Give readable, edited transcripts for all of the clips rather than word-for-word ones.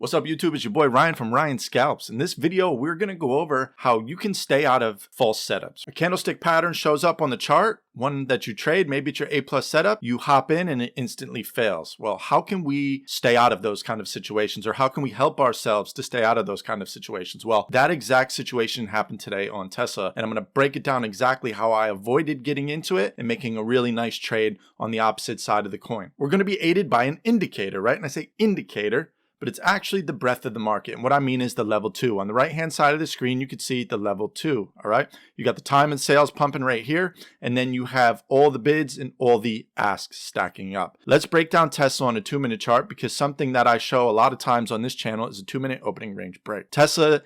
What's up YouTube, it's your boy Ryan from Ryan Scalps. In this video, we're going to go over how you can stay out of false setups. A candlestick pattern shows up on the chart, one that you trade, maybe it's your A+ setup, you hop in and it instantly fails. Well, how can we stay out of those kind of situations, or how can we help ourselves to stay out of those kind of situations? Well, that exact situation happened today on Tesla, and I'm going to break it down exactly how I avoided getting into it and making a really nice trade on the opposite side of the coin. We're going to be aided by an indicator, right? And I say indicator, but it's actually the breadth of the market. And what I mean is the level 2. On the right hand side of the screen, you can see the level 2, all right? You got the time and sales pumping right here, and then you have all the bids and all the asks stacking up. Let's break down Tesla on a 2-minute chart, because something that I show a lot of times on this channel is a 2-minute opening range break. Tesla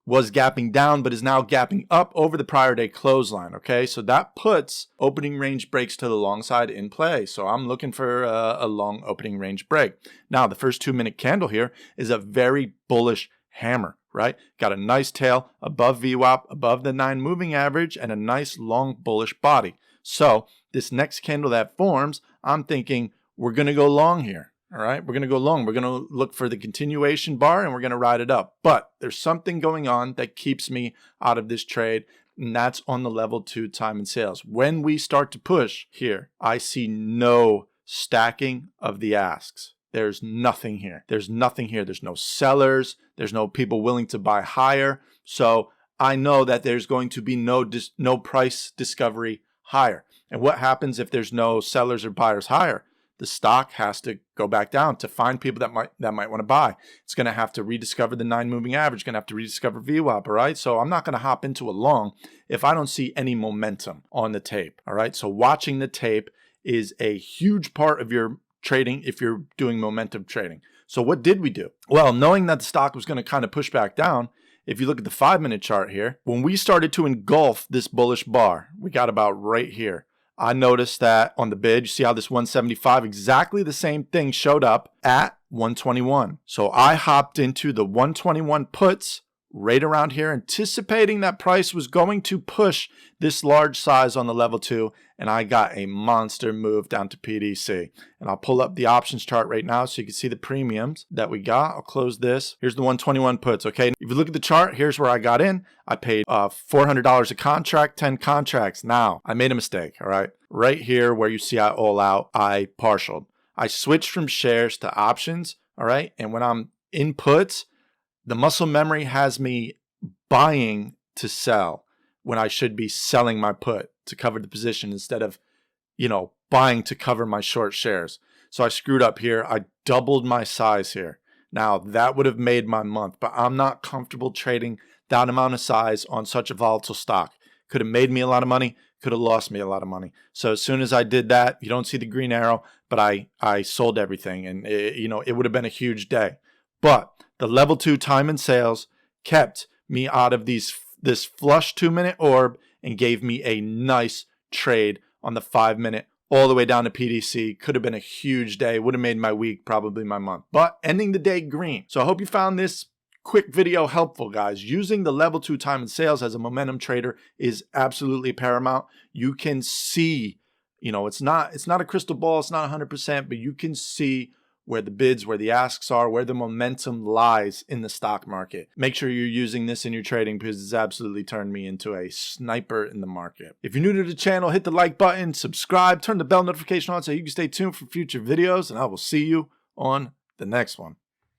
was gapping down, but is now gapping up over the prior day clothesline. Okay, so that puts opening range breaks to the long side in play. So I'm looking for a long opening range break. Now, the first 2-minute candle here is a very bullish hammer, right? Got a nice tail above VWAP, above the 9 moving average, and a nice long bullish body. So this next candle that forms, I'm thinking we're going to go long here. All right, we're going to go long. We're going to look for the continuation bar and we're going to ride it up. But there's something going on that keeps me out of this trade, and that's on the level 2 time and sales. When we start to push here, I see no stacking of the asks. There's nothing here. There's nothing here. There's no sellers. There's no people willing to buy higher. So I know that there's going to be no price discovery higher. And what happens if there's no sellers or buyers higher? The stock has to go back down to find people that might want to buy. It's going to have to rediscover the 9 moving average, going to have to rediscover VWAP, all right? So I'm not going to hop into a long if I don't see any momentum on the tape, all right? So watching the tape is a huge part of your trading if you're doing momentum trading. So what did we do? Well, knowing that the stock was going to kind of push back down, if you look at the 5-minute chart here, when we started to engulf this bullish bar, we got about right here. I noticed that on the bid, you see how this 175, exactly the same thing showed up at 121. So I hopped into the 121 puts right around here, anticipating that price was going to push this large size on the level 2, and I got a monster move down to PDC. And I'll pull up the options chart right now so you can see the premiums that we got. I'll close this. Here's the 121 puts, okay? If you look at the chart, here's where I got in. I paid $400 a contract, 10 contracts. Now, I made a mistake, all right? Right here where you see I all out, I partialed. I switched from shares to options, all right? And when I'm in puts, the muscle memory has me buying to sell when I should be selling my put to cover the position instead of, buying to cover my short shares. So I screwed up here. I doubled my size here. Now, that would have made my month, but I'm not comfortable trading that amount of size on such a volatile stock. Could have made me a lot of money, could have lost me a lot of money. So as soon as I did that, you don't see the green arrow, but I sold everything, and it would have been a huge day. But the level 2 time and sales kept me out of this flush 2-minute orb and gave me a nice trade on the 5-minute all the way down to PDC. Could have been a huge day. Would have made my week, probably my month. But ending the day green. So I hope you found this quick video helpful, guys. Using the level 2 time and sales as a momentum trader is absolutely paramount. You can see, it's not a crystal ball. It's not 100%, but you can see where the bids, where the asks are, where the momentum lies in the stock market. Make sure you're using this in your trading, because it's absolutely turned me into a sniper in the market. If you're new to the channel, hit the like button, subscribe, turn the bell notification on so you can stay tuned for future videos, and I will see you on the next one.